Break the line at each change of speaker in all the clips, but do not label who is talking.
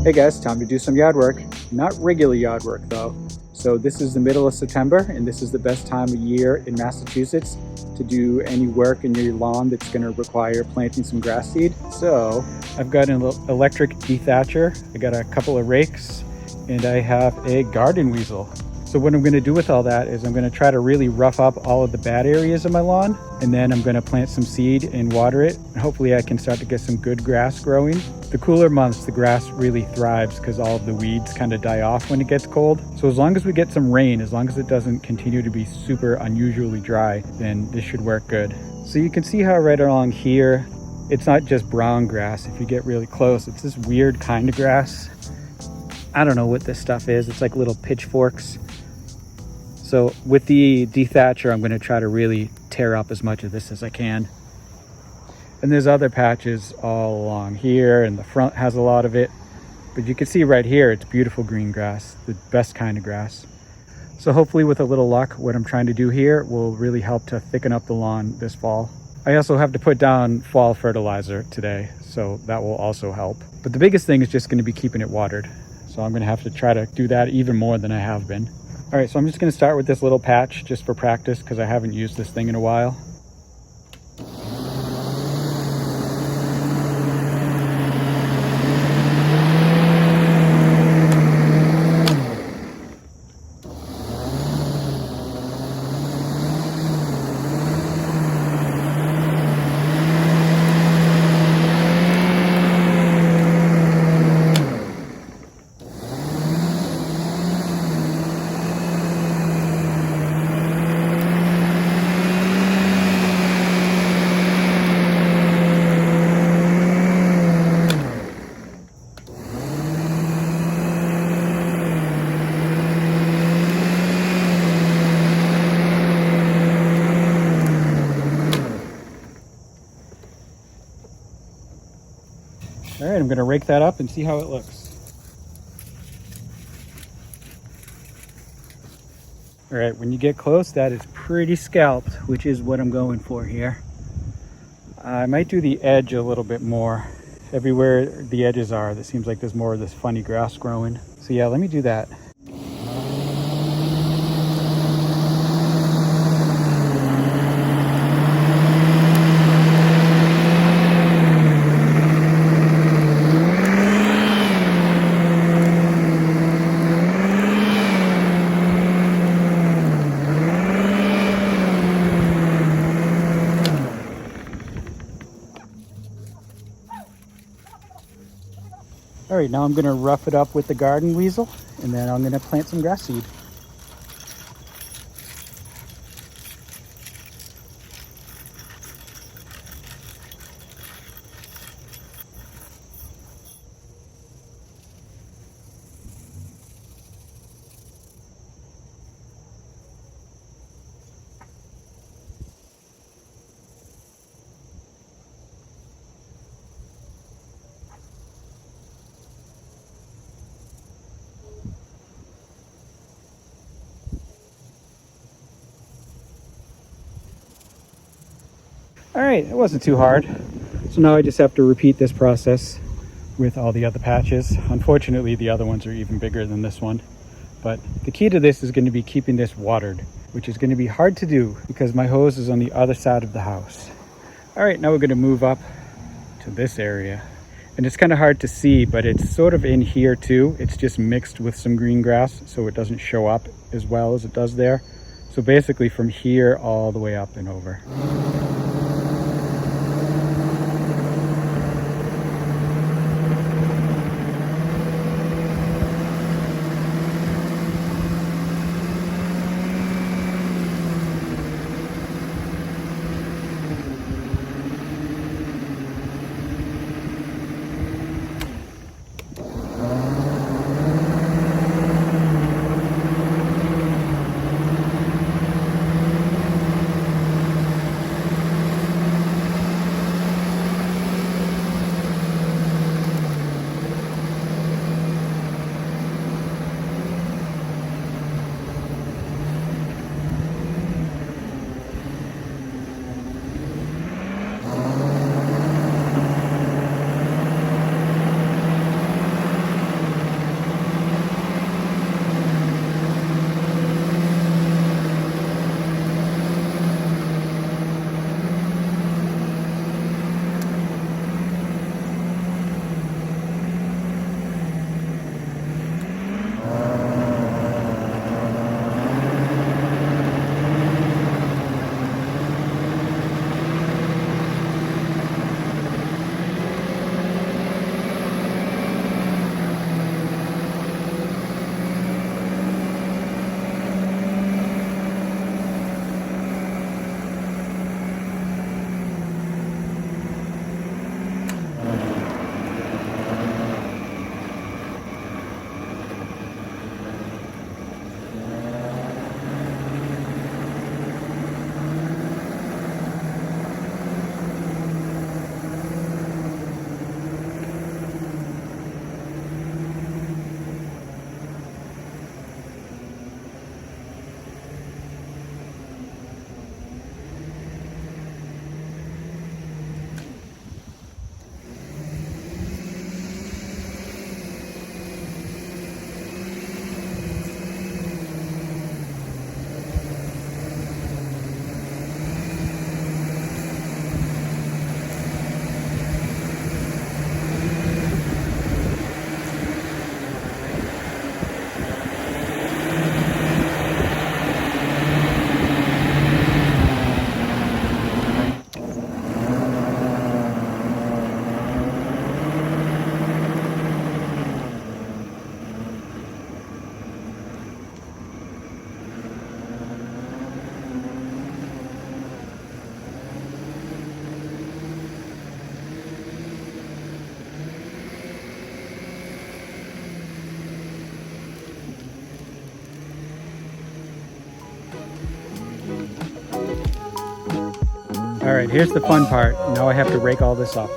Hey guys, time to do some yard work. Not regular yard work though. So this is the middle of September and this is the best time of year in Massachusetts to do any work in your lawn that's going to require planting some grass seed. So I've got an electric dethatcher, I got a couple of rakes, and I have a garden weasel. So what I'm going to do with all that is I'm going to try to really rough up all of the bad areas of my lawn, and then I'm going to plant some seed and water it. And hopefully I can start to get some good grass growing. The cooler months, the grass really thrives because all of the weeds kind of die off when it gets cold. So as long as we get some rain, as long as it doesn't continue to be super unusually dry, then this should work good. So you can see how right along here, it's not just brown grass. If you get really close, it's this weird kind of grass. I don't know what this stuff is. It's like little pitchforks. So with the dethatcher, I'm going to try to really tear up as much of this as I can. And there's other patches all along here, and the front has a lot of it. But you can see right here, it's beautiful green grass, the best kind of grass. So hopefully with a little luck, what I'm trying to do here will really help to thicken up the lawn this fall. I also have to put down fall fertilizer today, so that will also help. But the biggest thing is just going to be keeping it watered. So I'm going to have to try to do that even more than I have been. All right, so I'm just going to start with this little patch just for practice because I haven't used this thing in a while. All right, I'm going to rake that up and see how it looks. All right, when you get close, that is pretty scalped, which is what I'm going for here. I might do the edge a little bit more. Everywhere the edges are, that seems like there's more of this funny grass growing. So yeah, let me do that. All right, now I'm going to rough it up with the garden weasel, and then I'm going to plant some grass seed. All right, it wasn't too hard. So now I just have to repeat this process with all the other patches. Unfortunately, the other ones are even bigger than this one. But the key to this is going to be keeping this watered, which is going to be hard to do because my hose is on the other side of the house. All right, now we're going to move up to this area. And it's kind of hard to see, but it's sort of in here too. It's just mixed with some green grass, so it doesn't show up as well as it does there. So basically from here all the way up and over. All right, here's the fun part. Now I have to rake all this up.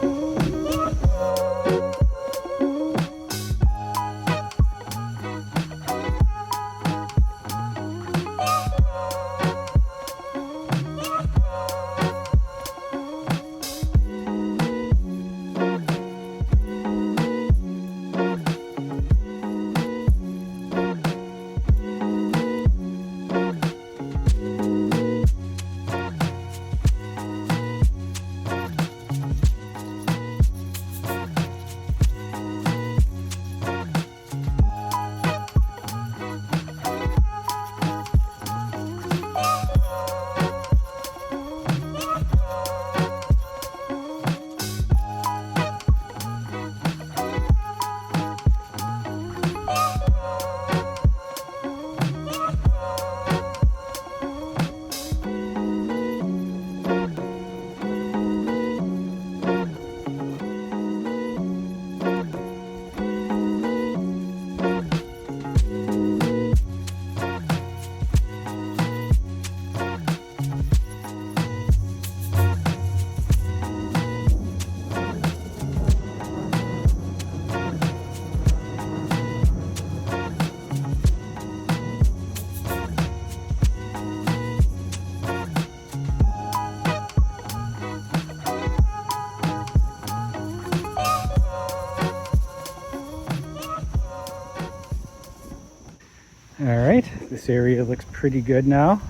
All right, this area looks pretty good now.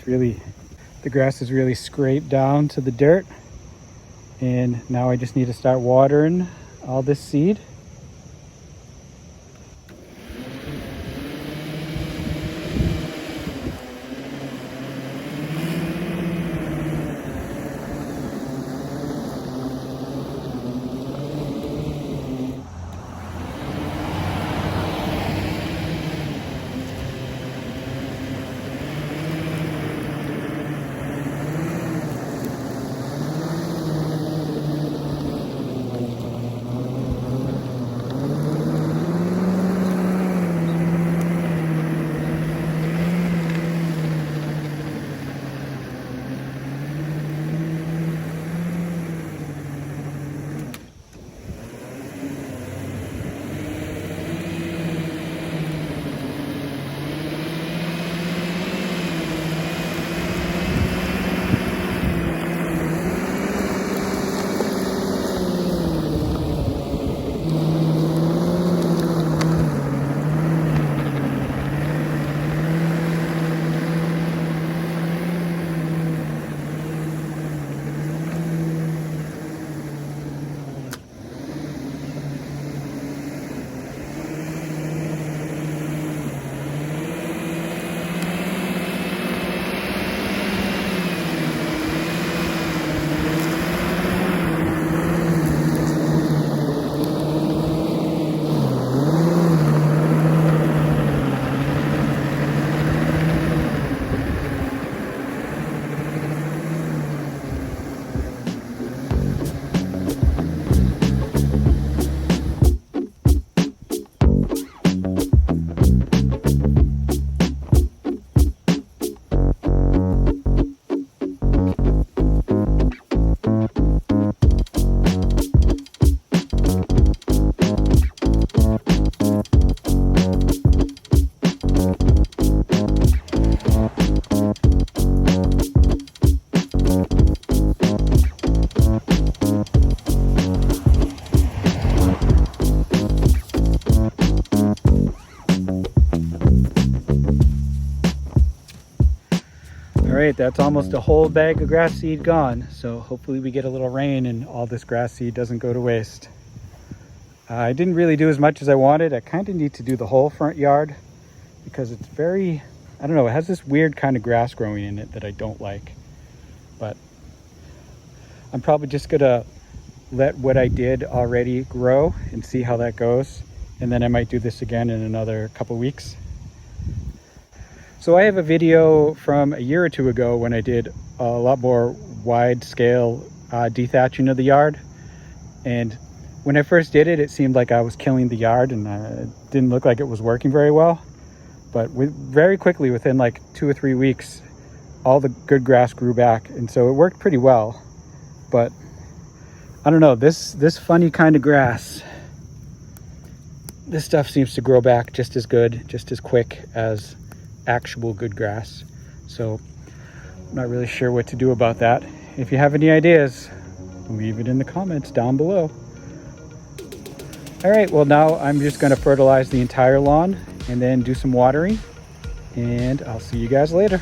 The grass is really scraped down to the dirt. And now I just need to start watering all this seed. Alright, that's almost a whole bag of grass seed gone. So hopefully we get a little rain and all this grass seed doesn't go to waste. I didn't really do as much as I wanted. I kind of need to do the whole front yard because it's very, I don't know, it has this weird kind of grass growing in it that I don't like. But I'm probably just gonna let what I did already grow and see how that goes. And then I might do this again in another couple weeks. So I have a video from a year or two ago when I did a lot more wide scale dethatching of the yard. And when I first did it, it seemed like I was killing the yard and it didn't look like it was working very well. But very quickly, within like 2 or 3 weeks, all the good grass grew back, and so it worked pretty well. But I don't know, this funny kind of grass, this stuff seems to grow back just as good, just as quick as actual good grass. So I'm not really sure what to do about that. If you have any ideas, leave it in the comments down below. All right, well, now I'm just going to fertilize the entire lawn and then do some watering, and I'll see you guys later.